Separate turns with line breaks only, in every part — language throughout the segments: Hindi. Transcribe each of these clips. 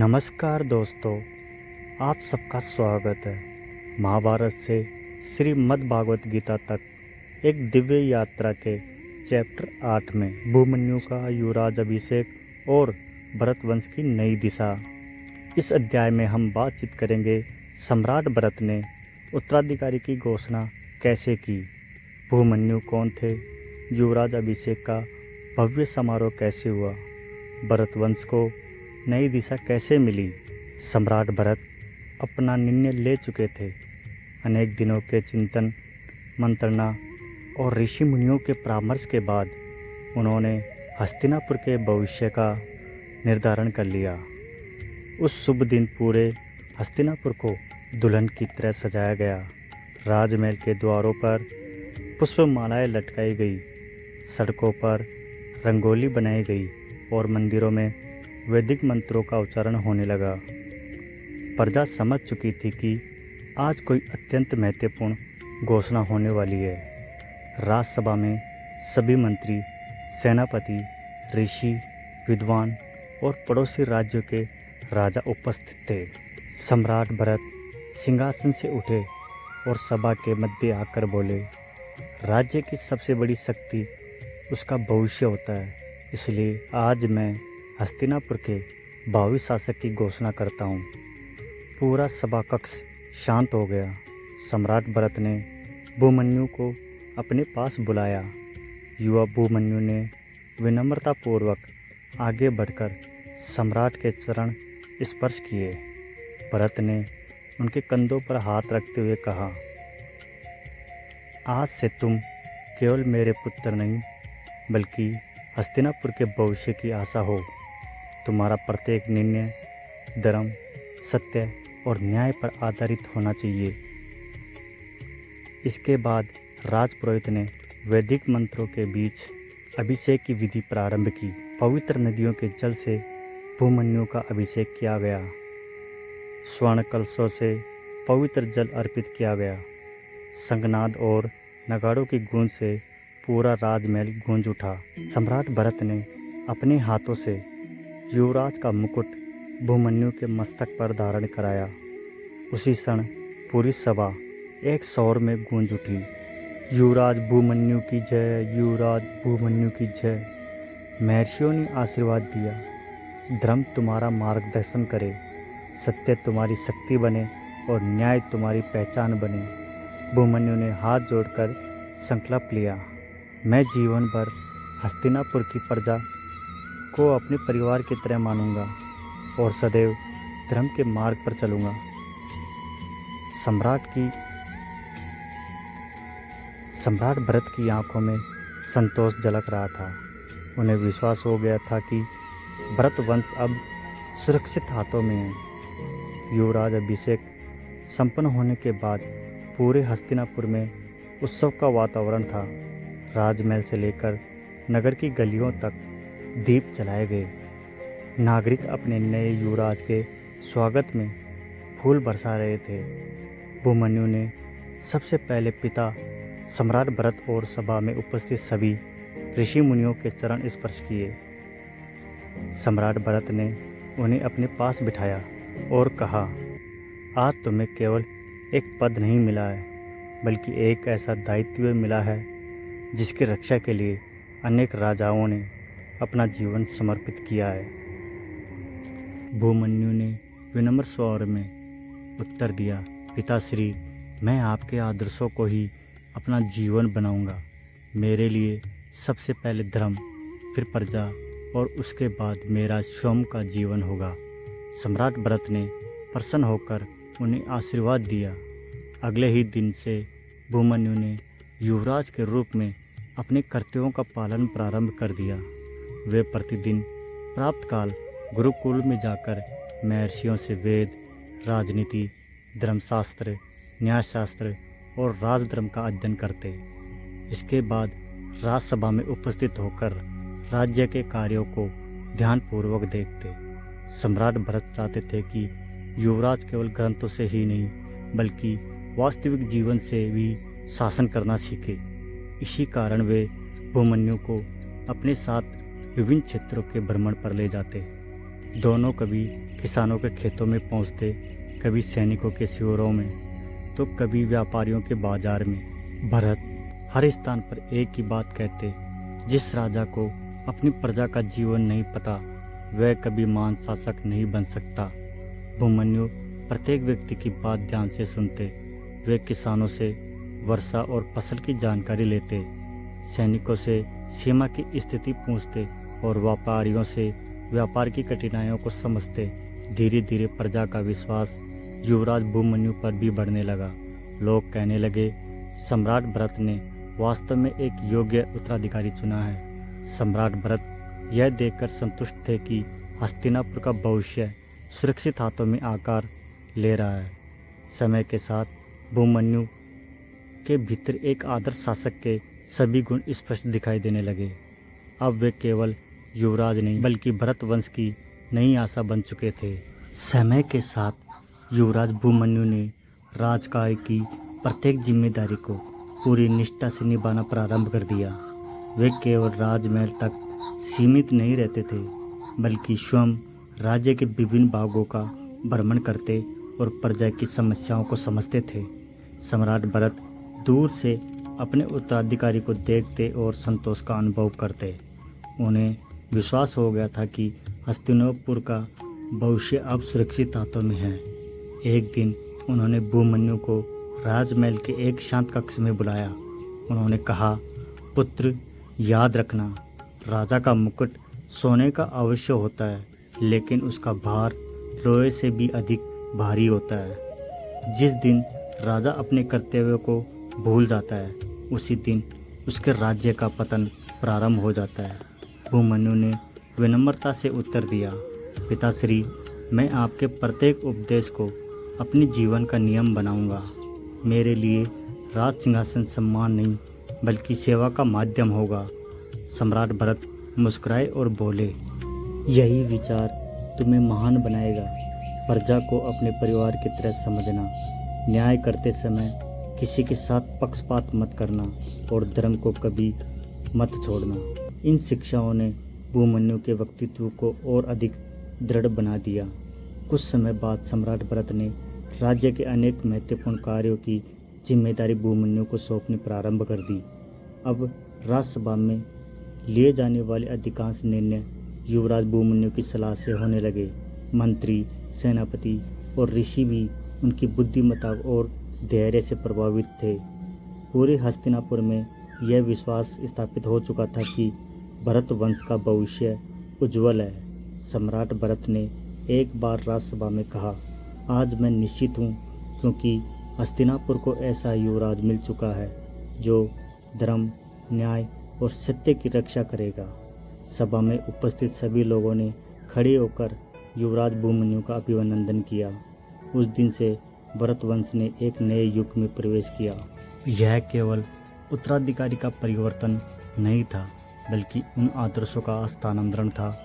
नमस्कार दोस्तों, आप सबका स्वागत है। महाभारत से श्रीमद् भागवत गीता तक एक दिव्य यात्रा के चैप्टर 8 में भूमन्यु का युवराज अभिषेक और भरत वंश की नई दिशा। इस अध्याय में हम बातचीत करेंगे सम्राट भरत ने उत्तराधिकारी की घोषणा कैसे की, भूमन्यु कौन थे, युवराज अभिषेक का भव्य समारोह कैसे हुआ, भरत वंश को नई दिशा कैसे मिली। सम्राट भरत अपना निर्णय ले चुके थे। अनेक दिनों के चिंतन मंत्रणा और ऋषि मुनियों के परामर्श के बाद उन्होंने हस्तिनापुर के भविष्य का निर्धारण कर लिया। उस शुभ दिन पूरे हस्तिनापुर को दुल्हन की तरह सजाया गया। राजमहल के द्वारों पर पुष्पमालाएं लटकाई गई, सड़कों पर रंगोली बनाई गई और मंदिरों में वैदिक मंत्रों का उच्चारण होने लगा। प्रजा समझ चुकी थी कि आज कोई अत्यंत महत्वपूर्ण घोषणा होने वाली है। राजसभा में सभी मंत्री, सेनापति, ऋषि, विद्वान और पड़ोसी राज्यों के राजा उपस्थित थे। सम्राट भरत सिंहासन से उठे और सभा के मध्य आकर बोले, राज्य की सबसे बड़ी शक्ति उसका भविष्य होता है, इसलिए आज मैं हस्तिनापुर के भावी शासक की घोषणा करता हूँ। पूरा सभा कक्ष शांत हो गया। सम्राट भरत ने भूमन्यु को अपने पास बुलाया। युवा भूमन्यु ने विनम्रतापूर्वक आगे बढ़कर सम्राट के चरण स्पर्श किए। भरत ने उनके कंधों पर हाथ रखते हुए कहा, आज से तुम केवल मेरे पुत्र नहीं बल्कि हस्तिनापुर के भविष्य की आशा हो। तुम्हारा प्रत्येक निर्णय धर्म, सत्य और न्याय पर आधारित होना चाहिए। इसके बाद राजपुरोहित ने वैदिक मंत्रों के बीच अभिषेक की विधि प्रारंभ की। पवित्र नदियों के जल से भूमन्यु का अभिषेक किया गया। स्वर्ण कलशों से पवित्र जल अर्पित किया गया। शंखनाद और नगाड़ों की गूंज से पूरा राजमहल गूंज उठा। सम्राट भरत ने अपने हाथों से युवराज का मुकुट भूमन्यु के मस्तक पर धारण कराया। उसी क्षण पूरी सभा एक शोर में गूंज उठी, युवराज भूमन्यु की जय, युवराज भूमन्यु की जय। महर्षियों ने आशीर्वाद दिया, धर्म तुम्हारा मार्गदर्शन करे, सत्य तुम्हारी शक्ति बने और न्याय तुम्हारी पहचान बने। भूमन्यु ने हाथ जोड़कर संकल्प लिया, मैं जीवन भर हस्तिनापुर की प्रजा को अपने परिवार की तरह मानूंगा और सदैव धर्म के मार्ग पर चलूंगा। सम्राट भरत की आंखों में संतोष झलक रहा था। उन्हें विश्वास हो गया था कि भरत वंश अब सुरक्षित हाथों में है। युवराज अभिषेक संपन्न होने के बाद पूरे हस्तिनापुर में उत्सव का वातावरण था। राजमहल से लेकर नगर की गलियों तक दीप जलाए गए। नागरिक अपने नए युवराज के स्वागत में फूल बरसा रहे थे। भूमन्यु ने सबसे पहले पिता सम्राट भरत और सभा में उपस्थित सभी ऋषि मुनियों के चरण स्पर्श किए। सम्राट भरत ने उन्हें अपने पास बिठाया और कहा, आज तुम्हें केवल एक पद नहीं मिला है बल्कि एक ऐसा दायित्व मिला है जिसकी रक्षा के लिए अनेक राजाओं ने अपना जीवन समर्पित किया है। भूमन्यु ने विनम्र स्वर में उत्तर दिया, पिताश्री, मैं आपके आदर्शों को ही अपना जीवन बनाऊंगा। मेरे लिए सबसे पहले धर्म, फिर प्रजा और उसके बाद मेरा स्वयं का जीवन होगा। सम्राट भरत ने प्रसन्न होकर उन्हें आशीर्वाद दिया। अगले ही दिन से भूमन्यु ने युवराज के रूप में अपने कर्तव्यों का पालन प्रारंभ कर दिया। वे प्रतिदिन प्रातःकाल गुरुकुल में जाकर महर्षियों से वेद, राजनीति, धर्मशास्त्र, न्यायशास्त्र और राजधर्म का अध्ययन करते। इसके बाद राजसभा में उपस्थित होकर राज्य के कार्यों को ध्यानपूर्वक देखते। सम्राट भरत चाहते थे कि युवराज केवल ग्रंथों से ही नहीं बल्कि वास्तविक जीवन से भी शासन करना सीखे। इसी कारण वे भूमन्यु को अपने साथ विभिन्न क्षेत्रों के भ्रमण पर ले जाते। दोनों कभी किसानों के खेतों में पहुंचते, कभी सैनिकों के शिविरों में, तो कभी व्यापारियों के बाजार में। भरत हर स्थान पर एक ही बात कहते, जिस राजा को अपनी प्रजा का जीवन नहीं पता, वह कभी महान शासक नहीं बन सकता। अभिमन्यु प्रत्येक व्यक्ति की बात ध्यान से सुनते। वे किसानों से वर्षा और फसल की जानकारी लेते, सैनिकों से सीमा की स्थिति पूछते और व्यापारियों से व्यापार की कठिनाइयों को समझते। धीरे धीरे प्रजा का विश्वास युवराज अभिमन्यु पर भी बढ़ने लगा। लोग कहने लगे, सम्राट भरत ने वास्तव में एक योग्य उत्तराधिकारी चुना है। सम्राट भरत यह देखकर संतुष्ट थे कि हस्तिनापुर का भविष्य सुरक्षित हाथों में आकार ले रहा है। समय के साथ अभिमन्यु के भीतर एक आदर्श शासक के सभी गुण स्पष्ट दिखाई देने लगे। अब वे केवल युवराज नहीं बल्कि भरत वंश की नई आशा बन चुके थे। समय के साथ युवराज अभिमन्यु ने राजकार्य की प्रत्येक जिम्मेदारी को पूरी निष्ठा से निभाना प्रारंभ कर दिया। वे केवल राजमहल तक सीमित नहीं रहते थे, बल्कि स्वयं राज्य के विभिन्न भागों का भ्रमण करते और प्रजा की समस्याओं को समझते थे। सम्राट भरत दूर से अपने उत्तराधिकारी को देखते और संतोष का अनुभव करते। उन्हें विश्वास हो गया था कि हस्तिनापुर का भविष्य अब सुरक्षित हाथों में है। एक दिन उन्होंने अभिमन्यु को राजमहल के एक शांत कक्ष में बुलाया। उन्होंने कहा, पुत्र, याद रखना, राजा का मुकुट सोने का अवश्य होता है, लेकिन उसका भार लोहे से भी अधिक भारी होता है। जिस दिन राजा अपने कर्तव्यों को भूल जाता है, उसी दिन उसके राज्य का पतन प्रारंभ हो जाता है। अभिमन्यु ने विनम्रता से उत्तर दिया, पिताश्री, मैं आपके प्रत्येक उपदेश को अपने जीवन का नियम बनाऊंगा। मेरे लिए राज सिंहासन सम्मान नहीं बल्कि सेवा का माध्यम होगा। सम्राट भरत मुस्कुराए और बोले, यही विचार तुम्हें महान बनाएगा। प्रजा को अपने परिवार की तरह समझना, न्याय करते समय किसी के साथ पक्षपात मत करना और धर्म को कभी मत छोड़ना। इन शिक्षाओं ने अभिमन्यु के व्यक्तित्व को और अधिक दृढ़ बना दिया। कुछ समय बाद सम्राट भरत ने राज्य के अनेक महत्वपूर्ण कार्यों की जिम्मेदारी अभिमन्यु को सौंपनी प्रारंभ कर दी। अब राज्यसभा में लिए जाने वाले अधिकांश निर्णय युवराज अभिमन्यु की सलाह से होने लगे। मंत्री, सेनापति और ऋषि भी उनकी बुद्धिमत्ता और धैर्य से प्रभावित थे। पूरे हस्तिनापुर में यह विश्वास स्थापित हो चुका था कि भरत वंश का भविष्य उज्जवल है। सम्राट भरत ने एक बार राज्यसभा में कहा, आज मैं निश्चित हूँ, क्योंकि हस्तिनापुर को ऐसा युवराज मिल चुका है जो धर्म, न्याय और सत्य की रक्षा करेगा। सभा में उपस्थित सभी लोगों ने खड़े होकर युवराज अभिमन्यु का अभिनंदन किया। उस दिन से भरत वंश ने एक नए युग में प्रवेश किया। यह केवल उत्तराधिकारी का परिवर्तन नहीं था, बल्कि उन आदर्शों का स्थानांतरण था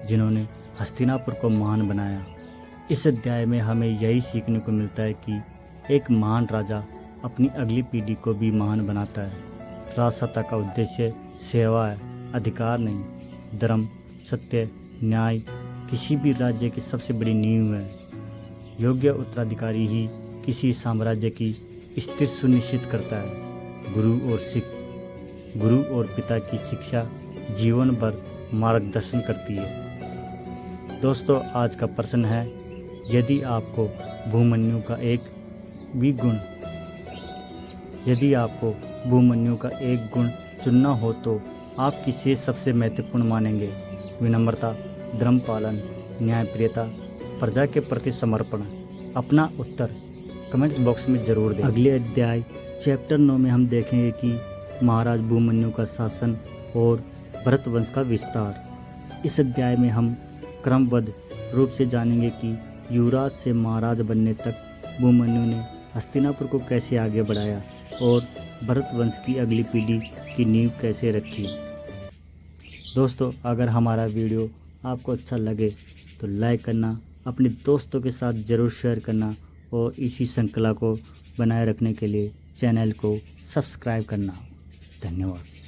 जिन्होंने हस्तिनापुर को महान बनाया। इस अध्याय में हमें यही सीखने को मिलता है कि एक महान राजा अपनी अगली पीढ़ी को भी महान बनाता है। राजसत्ता का उद्देश्य सेवा है, अधिकार नहीं। धर्म, सत्य, न्याय किसी भी राज्य की सबसे बड़ी नींव है। योग्य उत्तराधिकारी ही किसी साम्राज्य की स्थिति सुनिश्चित करता है। गुरु और पिता की शिक्षा जीवन भर मार्गदर्शन करती है। दोस्तों, आज का प्रश्न है, यदि आपको अभिमन्यु का एक गुण चुनना हो तो आप किसे सबसे महत्वपूर्ण मानेंगे? विनम्रता, धर्म पालन, न्यायप्रियता, प्रजा के प्रति समर्पण? अपना उत्तर कमेंट्स बॉक्स में जरूर दें। अगले अध्याय चैप्टर 9 में हम देखेंगे कि महाराज अभिमन्यु का शासन और भरत वंश का विस्तार। इस अध्याय में हम क्रमबद्ध रूप से जानेंगे कि युवराज से महाराज बनने तक अभिमन्यु ने हस्तिनापुर को कैसे आगे बढ़ाया और भरत वंश की अगली पीढ़ी की नींव कैसे रखी। दोस्तों, अगर हमारा वीडियो आपको अच्छा लगे तो लाइक करना, अपने दोस्तों के साथ ज़रूर शेयर करना और इसी श्रृंखला को बनाए रखने के लिए चैनल को सब्सक्राइब करना। धन्यवाद।